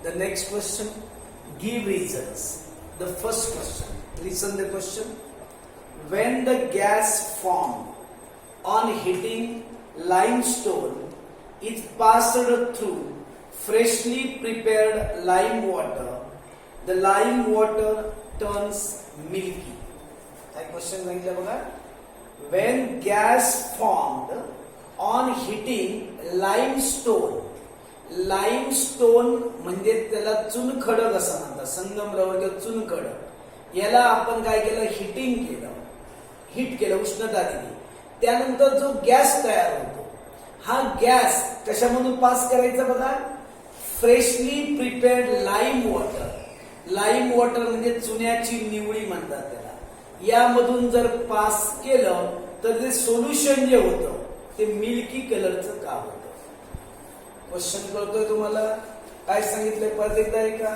The next question, give reasons. The first question, listen the question. When the gas formed on hitting limestone is passed through freshly prepared lime water, the lime water turns milky. काय question सांगितलं बघा. When gas formed on hitting limestone, limestone म्हणजे त्याला चुनखडक असं म्हणतात, संगमरवर किंवा चुनखडक. याला आपण काय केलं, हिटिंग केलं, हिट केलं, उष्णता दिली. त्यानंतर जो गॅस तयार होतो, हा गॅस कशामधून पास करायचा बघा, freshly prepared lime water. Lime water म्हणजे चुन्याची निवळी म्हणतात त्याला. यामधून जर पास केलं तर ते सोल्युशन जे होतं ते मिल्की कलरचं का होतं. क्वेश्चन कळतोय तुम्हाला? काय सांगितलंय परत एकदा आहे का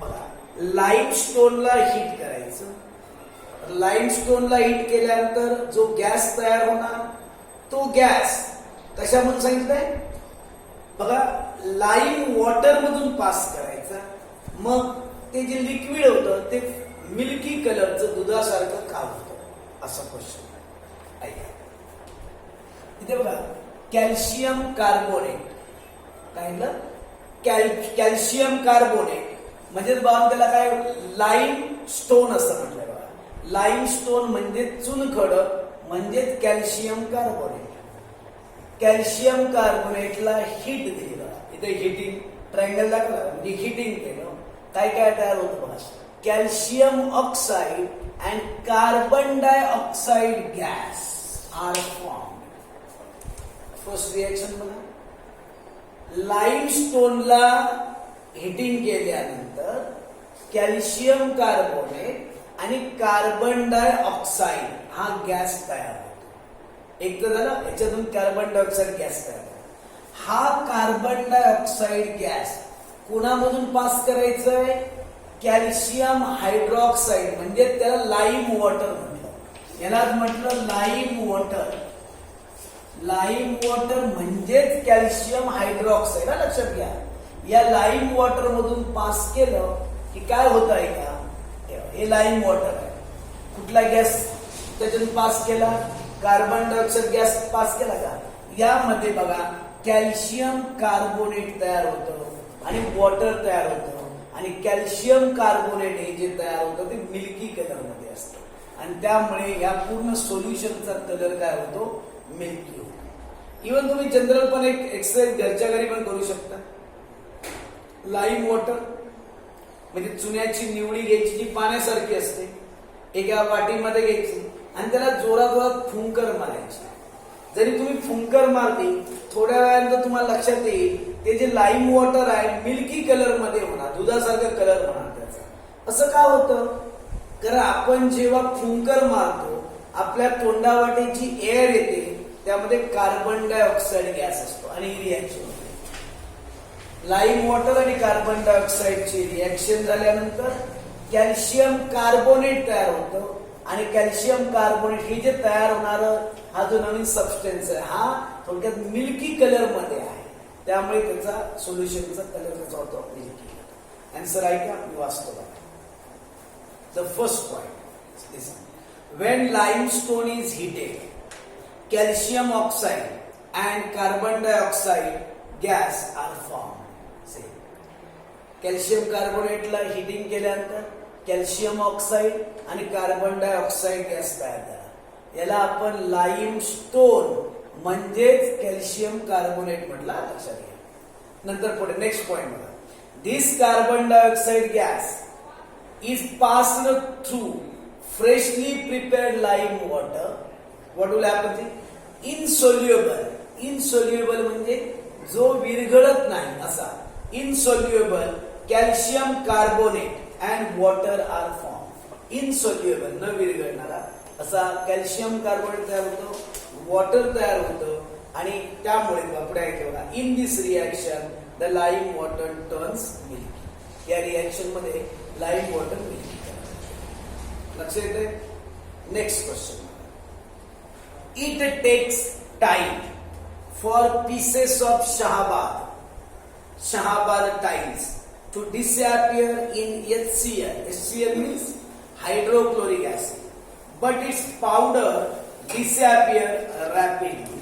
बघा. लाईमस्टोनला हिट करायचं. लाईमस्टोनला हिट केल्यानंतर जो गॅस तयार होणार, तो गॅस कशामधून सांगितलंय बघा, लाईम वॉटर मधून पास करायचा. मग ते जे लिक्विड होतं ते मिल्की कलरचं दुधासारखं का होतं, असा क्वेश्चन ऐका. इथे बघा, कॅल्शियम कार्बोनेट. काय कॅल्शियम कार्बोनेट म्हणजे बघा त्याला काय, लाईम स्टोन असं म्हटलंय बघा. लाईम स्टोन म्हणजे चुनखडक म्हणजेच कॅल्शियम कार्बोनेट. कॅल्शियम कार्बोनेटला हिट दिली बघा. इथे हिटिंग ट्रायंगल दाखवला म्हणजे हिटिंग केलं. काय काय तयार होतं बघा, calcium oxide and carbon dioxide gas are form. First reaction बघा, लाईमस्टोनला हिटिंग केल्यानंतर कॅल्शियम कार्बोनेट आणि कार्बन डायऑक्साइड हा गॅस तयार होतो. एक तर झालं, याच्यातून कार्बन डायऑक्साइड गॅस तयार होतो. हा कार्बन डायऑक्साइड गॅस कोणामधून पास करायचंय, कॅल्शियम हायड्रॉक्साइड म्हणजे त्याला लाईम वॉटर म्हटलं. यालाच म्हटलं लाईम वॉटर. लाईम वॉटर म्हणजेच कॅल्शियम हायड्रॉक्साइड. लक्षात घ्या, या लाईम वॉटर मधून पास केलं की काय होत आहे का, हे लाईम वॉटर आहे. कुठला गॅस त्याच्यातून पास केला, कार्बन डायऑक्साइड गॅस पास केला का, यामध्ये बघा कॅल्शियम कार्बोनेट तयार होतं आणि वॉटर तयार होतं. आणि कॅल्शियम कार्बोनेट हे जे तयार होतं ते मिल्की कलर मध्ये असतं आणि त्यामुळे या पूर्ण सोल्युशनचा कलर काय होतो, मिल्की होतो. इव्हन तुम्ही जनरल पण एक एक्सरसाइज घरच्या घरी पण करू शकता. लाईम वॉटर म्हणजे चुन्याची निवडी घ्यायची जी पाण्यासारखी असते, एका वाटीमध्ये घ्यायची आणि त्याला जोरात जोरात फुंकर मारायची. जरी तुम्ही फुंकर मारली, थोड्या वेळानंतर तुम्हाला लक्षात येईल ते जे लाईम वॉटर आहे मिल्की कलर मध्ये होणार, दुधासारखा कलर होणार त्याचा. असं का होतं, कारण आपण जेव्हा फुंकर मारतो आपल्या तोंडावाटेची एअर येते, त्यामध्ये कार्बन डायऑक्साइड गॅस असतो आणि रिॲक्शन होते. लाईम वॉटर आणि कार्बन डायऑक्साइडची रिॲक्शन झाल्यानंतर कॅल्शियम कार्बोनेट तयार होतं आणि कॅल्शियम कार्बोनेट हे जे तयार होणार हा जो नवीन सबस्टन्स आहे हा थोडक्यात मिल्की कलर मध्ये आहे. त्यामुळे त्याचा सोल्युशनचा कलर त्याचा होतो मिल्की. आन्सर ऐका, मी वाचतो बघा. The first point, listen. When limestone is heated, calcium oxide and carbon dioxide gas are formed. Say, calcium कार्बोनेटला हिटिंग केल्यानंतर कॅल्शियम ऑक्साईड आणि कार्बन डायऑक्साइड गॅस तयार झाला. याला आपण लाईमस्टोन म्हणजेच कॅल्शियम कार्बोनेट म्हटला. लक्षात घ्या. नंतर पुढे नेक्स्ट पॉइंट बघा. This carbon dioxide gas is passed through freshly prepared lime water. What will happen? Insoluble. Insoluble म्हणजे जो विरघळत नाही असा. Insoluble calcium carbonate and water are formed. Insoluble न विरघळणारा असा कॅल्शियम कार्बोनेट तयार होतो, वॉटर तयार होतं आणि त्यामुळे पुढे आहे बघा, in this reaction the lime water turns milky. या रिएक्शन मध्ये लाईम वॉटर मिल्की. लक्षात येते. Next question. It takes time for pieces of Shahabad. Shahabad tiles to disappear in HCl. HCl means hydrochloric acid. But its powder disappear rapidly.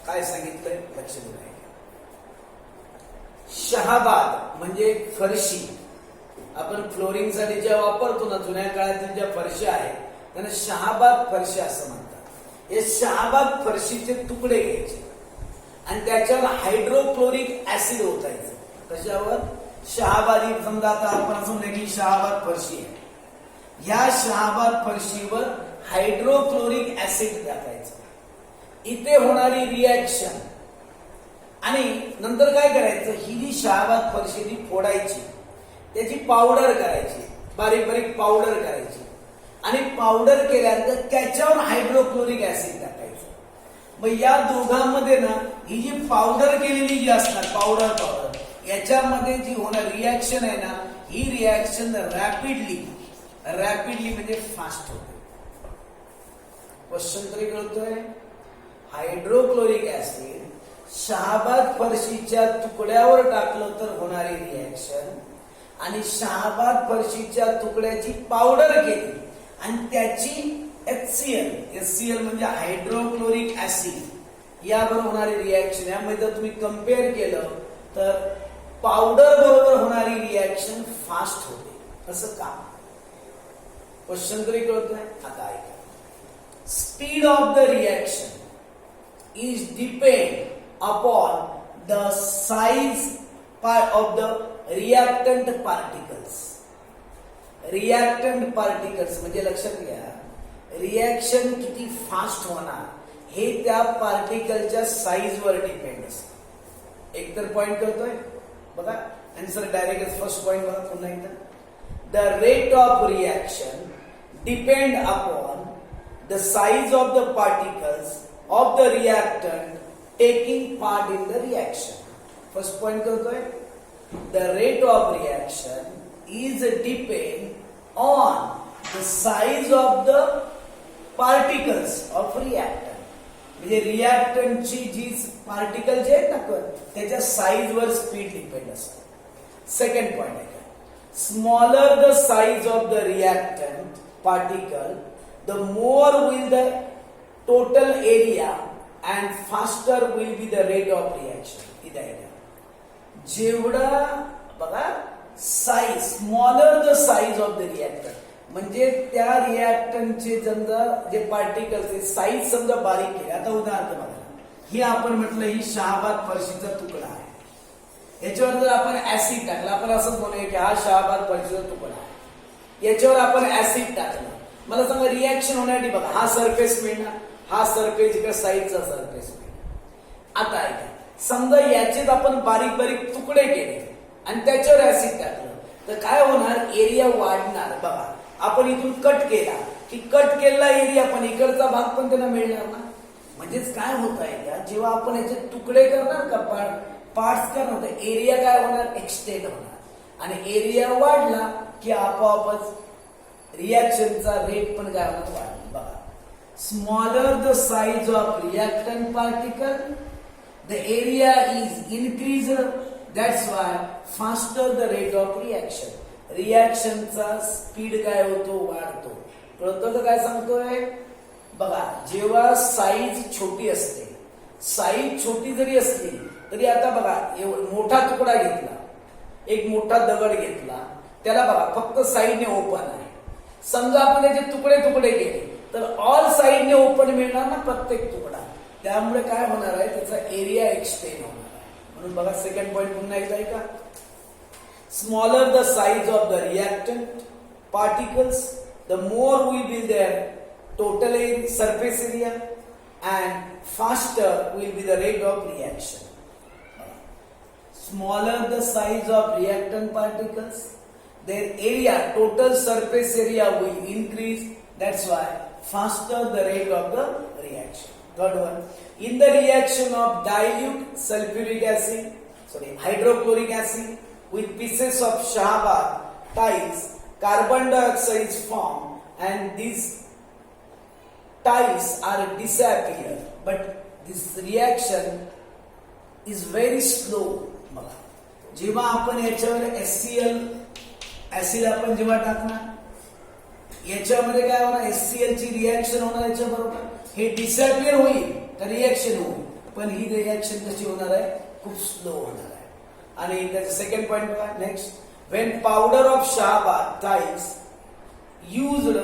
काय सांगितलंय लक्ष द्या. शहाबाद म्हणजे फरशी. आपण फ्लोरिंग साठी ज्या वापरतो ना, जुन्या काळातील ज्या फरशा आहेत त्यांना शहाबाद फरशी असं म्हणतात. हे शहाबाद फरशीचे तुकडे घ्यायचे आणि त्याच्यावर हायड्रोक्लोरिक ऍसिड ओतायचं. कशावर? शहाबादी. समजा आता आपण असं म्हणलं की शहाबाद फरशी आहे, ह्या शहाबाद फरशीवर हायड्रोक्लोरिक ऍसिड टाकायचं. इथे होणारी रिॲक्शन आणि नंतर काय करायचं, ही जी शहाबाद फरशी ती फोडायची, त्याची पावडर करायची, बारीक बारीक पावडर करायची आणि पावडर केल्यानंतर त्याच्यावर हायड्रोक्लोरिक ऍसिड टाकायचं. मग या दोघांमध्ये ना ही जी पावडर केलेली जी असणार पावडर याच्यामध्ये जी होणार रिॲक्शन आहे ना, ही रिॲक्शन रॅपिडली म्हणजे फास्ट होते. क्वेश्चन तरी कळतोय? हायड्रोक्लोरिक ऍसिड शहाबाद फरशीच्या तुकड्यावर टाकलं तर होणारी रिॲक्शन आणि शहाबाद फरशीच्या तुकड्याची पावडर केली आणि त्याची HCl म्हणजे हायड्रोक्लोरिक ऍसिड याबरोबर होणारी रिॲक्शन, यामध्ये जर तुम्ही कम्पेअर केलं तर पावडर बरोबर होणारी रिॲक्शन फास्ट होते. असं का? क्वेश्चन तरी कळतोय? आता ऐका. Speed of the reaction is depend upon the size of the reactant particles. Reactant particles म्हणजे लक्षात घ्या, रिॲक्शन किती फास्ट होणार हे त्या पार्टिकलच्या साईजवर डिपेंड असतं. एक तर पॉइंट करतोय बघा, आन्सर डायरेक्ट फर्स्ट पॉइंट बघा पुन्हा एकदा. The rate of reaction depend upon the size of the particles of the reactant taking part in the reaction. First point करतोय, the rate of reaction is depend on the size of the particles of reactant. म्हणजे रिॲक्टंटची जी particle जे आहेत ना त्याच्या size वर speed depend असते. Second point आहे, smaller the size of the reactant particle the more will the total area and faster will be the rate of reaction. इथे आहे जेवढा बघा size, smaller the size of the reactor म्हणजे त्या रिॲक्टंटचे समजा जे पार्टिकल्स साईज समजा बारीक केली. आता उदाहरण बघा, ही आपण म्हटलं ही शहाबाद फरशीचा तुकडा आहे, याच्यावर जर आपण ऍसिड टाकलं, आपण असंच म्हणूया की हा शहाबाद फरशीचा तुकडा आहे, याच्यावर आपण ऍसिड टाकलं, मला सांगा रिॲक्शन होण्यासाठी बघा, हा सरफेस मिळणार, हा सरफेस इकडे साईडचा सरफेस मिळणार. आता ऐका, समजा याचेच आपण बारीक बारीक तुकडे केले आणि त्याच्यावर ऍसिड टाकलं तर काय होणार, एरिया वाढणार. बघा आपण इथून कट केला की कट केलेला एरिया पण इकडचा भाग पण त्यांना मिळणार ना. म्हणजेच काय होत आहे का, जेव्हा आपण याचे तुकडे करणार का पार्ट्स करणार तर एरिया काय होणार, एक्सटेंड होणार आणि एरिया वाढला की आपोआपच रिॲक्शनचा रेट पण काय होणार, वाढणार. बघा, smaller the size of reactant particle the area is increase. That's why faster the rate of reaction. रिॲक्शनचा स्पीड काय होतो, वाढतो. कळतं का काय सांगतोय? बघा, जेव्हा साईज छोटी असते, साईज छोटी जरी असली तरी आता बघा मोठा तुकडा घेतला, एक मोठा दगड घेतला, त्याला बघा फक्त साईडने ओपन आहे. समजा आपण त्याचे तुकडे तुकडे केले तर ऑल साईडने ओपन मिळणार ना प्रत्येक तुकडा, त्यामुळे काय होणार आहे, त्याचा एरिया एक्सटेंड होणार. म्हणून बघा सेकंड पॉइंट पुन्हा एकदा ऐका. Smaller the size of the reactant particles the more will be there total surface area and faster will be the rate of reaction. Smaller the size of reactant particles their area, total surface area will increase. That's why faster the rate of the reaction. Third one, in the reaction of dilute sulfuric acid, hydrochloric acid with pieces of shahabad tiles, carbon dioxide is formed and these tiles are disappear. But this reaction is very slow. जेव्हा आपण याच्यावर HCl acid आपण जेव्हा टाकणार, याच्यामध्ये काय होणार, HCl ची रिॲक्शन होणार याच्या बरोबर, हे डिसअपियर होईल तर रिॲक्शन होईल, पण ही रिॲक्शन कशी होणार आहे, खूप स्लो होणार आहे. आणि त्याचा सेकंड पॉइंट काय, next, when powder of Shahabad tiles used,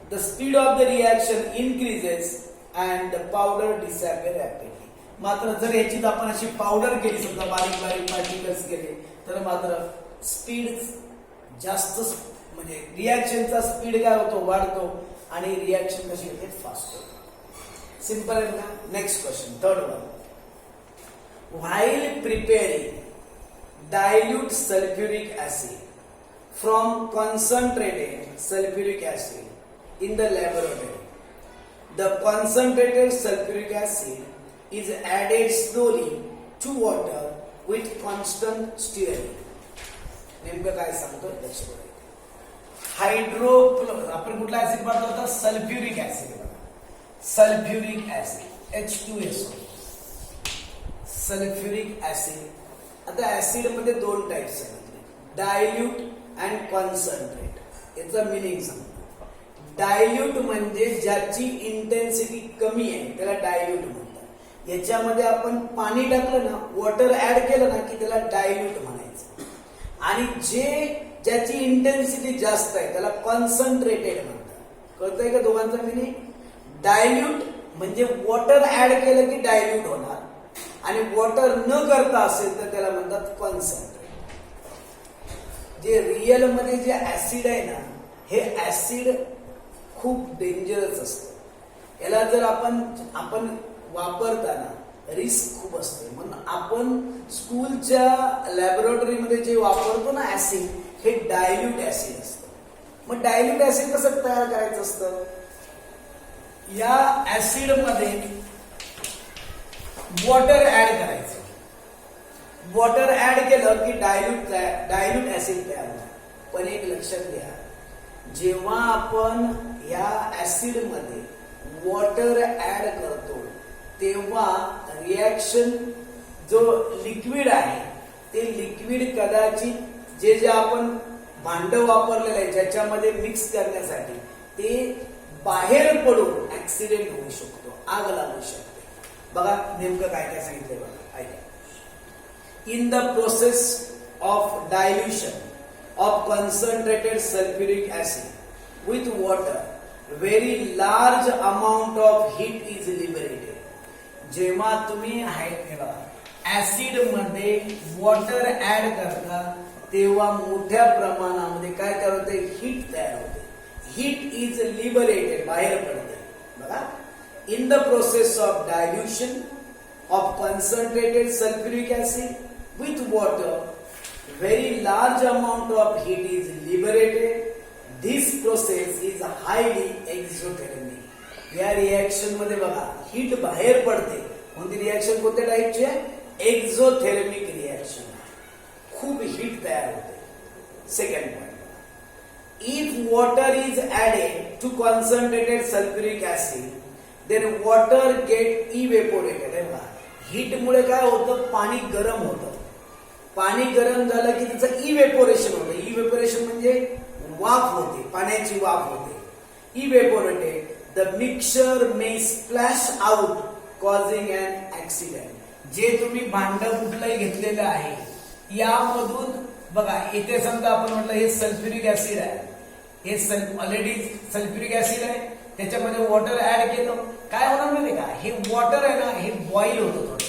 the speed of the reaction increases and the powder disappear rapidly. मात्र जर याची आपण अशी पावडर केली, समजा बारीक बारीक पार्टिकल्स केले, तर मात्र स्पीड जास्त, म्हणजे रिॲक्शनचा स्पीड काय होतो, वाढतो आणि रिॲक्शन कशी होते, फास्ट होते. सिंपल आहे ना. Next question, third one. While preparing dilute sulphuric acid from concentrated sulfuric acid in the laboratory, the concentrated sulfuric acid is added slowly to water with constant stirring. नेमकं काय सांगतो लक्षात हायड्रोक्लोर, आपण कुठला ऍसिड पाहतो होता, sulphuric acid. Sulphuric acid H2SO, sulphuric acid. आता acid मध्ये दोन टाइप्स आहेत, डायल्यूट अँड कॉन्सन्ट्रेट. याचं मिनिंग सांगतो. डायल्यूट म्हणजे ज्याची इंटेन्सिटी कमी आहे त्याला डायल्यूट म्हणतात. याच्यामध्ये आपण पाणी टाकलं ना, वॉटर ऍड केलं ना की त्याला डायल्यूट म्हणायचं. आणि ज्याची इंटेन्सिटी जास्त आहे त्याला कॉन्सन्ट्रेटेड म्हणतात. कळतंय का दोघांचा मिनिंग? डायल्यूट म्हणजे वॉटर ऍड केलं की डायल्यूट होणार, आणि वॉटर न करता असेल तर त्याला म्हणतात कॉन्सन्ट्रेट. जे रिअल मध्ये जे ऍसिड आहे ना, हे ऍसिड खूप डेंजरस असतं. याला जर आपण वापरताना रिस्क खूप असते, म्हणून आपण स्कूलच्या लॅबोरेटरीमध्ये जे वापरतो ना ऍसिड, हे डायल्यूट ऍसिड असतं. मग डायल्यूट ऍसिड कसं तयार करायचं असतं, या ऍसिड मध्ये वॉटर ऍड करायचं. वॉटर ऍड केलं की डायल्यूट ऍसिड तयार होणार. पण एक लक्षात घ्या, जेव्हा आपण या ऍसिड मध्ये वॉटर ऍड करतो तेव्हा रिॲक्शन जो लिक्विड आहे ते लिक्विड कदाचित जे आपण भांड वापरलेलं आहे ज्याच्यामध्ये मिक्स करण्यासाठी ते बाहेर पडून ऍक्सिडेंट होऊ शकतो, आग लागू शकते. बघा नेमकं काय काय सांगितलंय बघा, ऐका. In the process of dilution of concentrated sulfuric acid with water, very large amount of heat is liberated. जेव्हा तुम्ही ऍसिड मध्ये वॉटर ऍड करता तेव्हा मोठ्या प्रमाणामध्ये काय तयार होते, हीट तयार होते. हीट इज लिबरेटेड, बाहेर पडते. बघा, in the process of dilution of concentrated sulfuric acid with water, very large amount of heat is liberated. This process is highly exothermic. या रिएक्शन मध्ये बघा हीट बाहेर पडते. कोणती रिएक्शन, कोणत्या टाईपची आहे, एक्झोथेर्मिक रिएक्शन. खूप हीट तयार होते. Second point, if water is added to concentrated sulphuric acid then water get evaporated. Heat मुळे काय होतं, पाणी गरम होतं. पाणी गरम झालं की त्याचं इव्हेपोरेशन होतं. इव्हेपोरेशन म्हणजे वाफ होते, पाण्याची वाफ होते. Evaporated, the mixture may splash out causing an accident. जे तुम्ही भांड कुठलंही घेतलेलं आहे यामधून बघा, इथे समजा आपण म्हटलं हे सल्फ्युरिक ऍसिड आहे, हे ऑलरेडी सल्फ्युरिक ऍसिड आहे, त्याच्यामध्ये वॉटर ऍड केलं, काय होणार माहिती का, हे वॉटर आहे ना हे बॉईल होतं थोडं,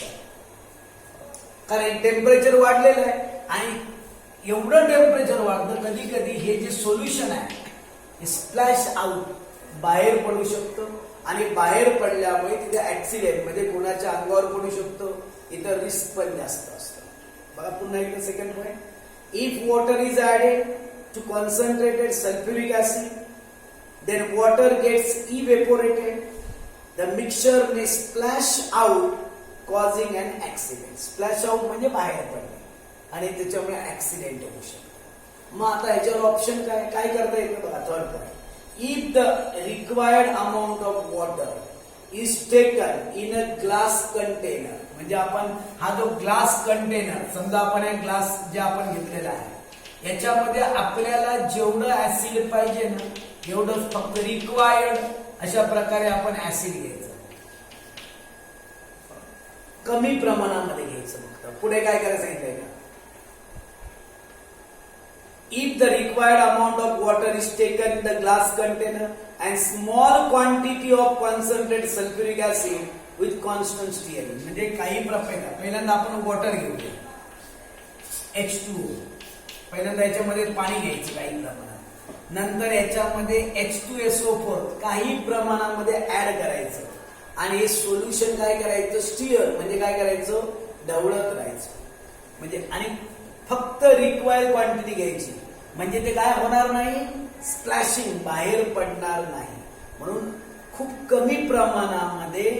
कारण टेम्परेचर वाढलेलं आहे. आणि एवढं टेम्परेचर वाढतं कधी कधी हे जे सोल्युशन आहे हे स्प्लॅश आउट, बाहेर पडू शकतं. आणि बाहेर पडल्यामुळे तिथे ऍक्सिडेंट म्हणजे कोणाच्या अंगावर पडू शकतो, इथं रिस्क पण जास्त असतं. बघा पुन्हा एकदा second point, if water is added to concentrated sulphuric acid then water gets evaporated, the mixture may splash out causing an accident. splash out म्हणजे बाहेर पडणे आणि त्याच्यामुळे ऍक्सिडेंट होऊ शकतो. मग आता ह्याच्यावर ऑप्शन काय काय करता येतं बघा. Third point, if the required amount of water is taken in a glass container म्हणजे आपण हा जो ग्लास कंटेनर, समजा आपण एक ग्लास जे आपण घेतलेला आहे याच्यामध्ये आपल्याला जेवढं ऍसिड पाहिजे ना एवढं फक्त रिक्वायर्ड अशा प्रकारे आपण ऍसिड घ्यायचं, कमी प्रमाणामध्ये घ्यायचं. फक्त पुढे काय करायचं सांगितलंय का? If the required amount of water is taken in the glass container and small quantity of concentrated sulfuric acid with constant stirring, म्हणजे काही प्रकार. पहिल्यांदा आपण वॉटर घेऊया H2O, पहिल्यांदा याच्यामध्ये पाणी घ्यायचं काही प्रमाणात, नंतर याच्यामध्ये H2SO4 काही प्रमाणामध्ये ऍड करायचं आणि हे सोल्युशन काय करायचं, स्टिअर म्हणजे काय करायचं, ढवळत राहायचं. म्हणजे आणि फक्त रिक्वायर्ड क्वांटिटी घ्यायची, म्हणजे ते काय होणार नाही, स्प्लॅशिंग, बाहेर पडणार नाही. म्हणून खूप कमी प्रमाणामध्ये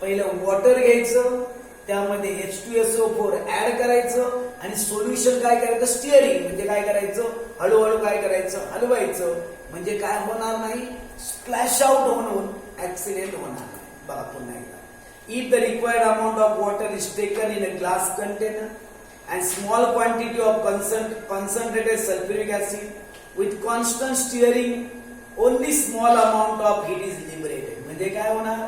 पहिलं वॉटर घ्यायचं, त्यामध्ये H2SO4 ऍड करायचं आणि सोल्युशन काय करायचं, स्टिअरिंग म्हणजे काय करायचं, हळूहळू काय करायचं, हलवायचं. म्हणजे काय होणार नाही, स्प्लॅश आउट होऊन ऍक्सिडेंट होणार नाही. बघा पुन्हा एकदा. If the required amount of water is taken in a glass container and small quantity of concentrated sulfuric acid with constant stirring, only small amount of heat is liberated. म्हणजे काय होणार,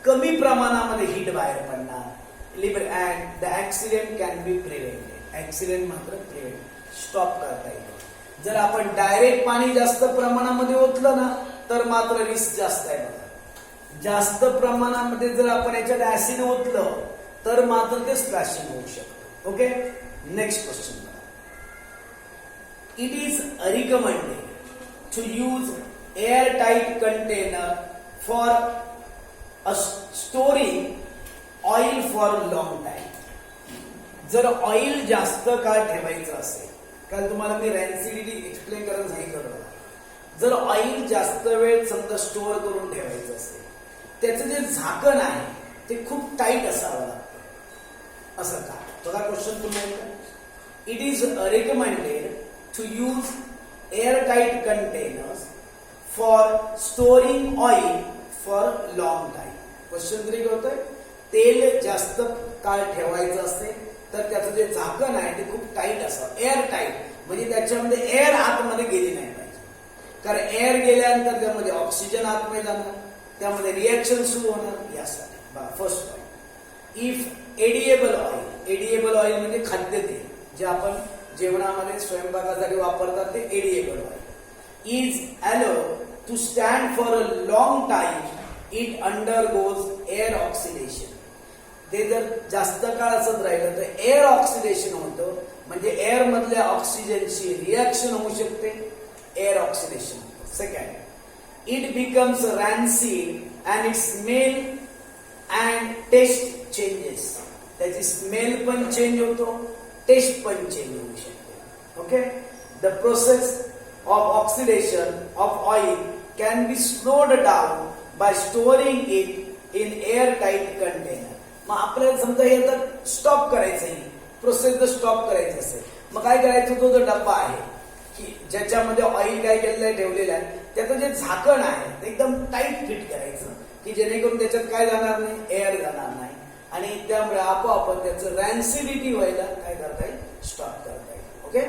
कमी प्रमाणामध्ये हीट बाहेर पडणार, and the accident can be prevented. Accident मात्र stop करता येईल. जर आपण डायरेक्ट पाणी जास्त प्रमाणामध्ये ओतलं ना तर मात्र रिस्क जास्त आहे. बघा, जास्त प्रमाणामध्ये जर आपण याच्यात ऍसिड ओतलं तर मात्र ते स्प्लॅशिंग होऊ शकतं. Okay, next question. It is recommended to use air tight container for storing oil for long time. जर ऑइल जास्त काळ ठेवायचं असेल, काल तुम्हाला मी रॅन्सिडिटी एक्सप्लेन करायला सांगितलं होतं. जर ऑइल जास्त वेळ समजा स्टोअर करून ठेवायचं असेल, त्याचं जे झाकण आहे ते खूप टाईट असावं लागतं. असं का? बघा क्वेश्चन पुन्हा एकदा. It is recommended to use air tight containers for storing oil for long time. Question तरी काय होतंय, तेल जास्त काळ ठेवायचं असेल तर त्याचं जे झाकण आहे ते खूप टाईट असावं, एअर टाईट, म्हणजे त्याच्यामध्ये एअर आतमध्ये गेली नाही पाहिजे. कारण एअर गेल्यानंतर त्यामध्ये ऑक्सिजन आतमध्ये जाणार, त्यामध्ये रिएक्शन सुरू होणार. यासाठी first point. If edible oil म्हणजे खाद्यतेल जे आपण जेवणामध्ये स्वयंपाकासाठी वापरतात ते edible oil is allowed to stand for a long time, it undergoes air oxidation. ते जर जास्त काळ असत राहिलं तर एअर ऑक्सिडेशन होतं, म्हणजे एअर मधल्या ऑक्सिजनची रिएक्शन होऊ शकते, एअर ऑक्सिडेशन होतं. Second, it becomes rancid and its smell and taste changes. त्याची स्मेल पण चेंज होतो, टेस्ट पण चेंज होऊ शकते. Okay, the process of oxidation of oil can be slowed down by storing it in air tight container. मग आपल्याला समजा हे तर स्टॉप करायचं, ही प्रोसेस जर स्टॉप करायची असेल मग काय करायचं, तो जो डब्बा आहे की ज्याच्यामध्ये ऑइल काय केलेलं आहे, ठेवलेलं आहे, त्याचं जे झाकण आहे ते एकदम टाईट फिट करायचं की जेणेकरून त्याच्यात काय जाणार नाही, एअर जाणार नाही, आणि त्यामुळे आपोआप त्याचं रॅन्सिडिटी व्हायला काय करता येईल, स्टॉप करता येईल. ओके.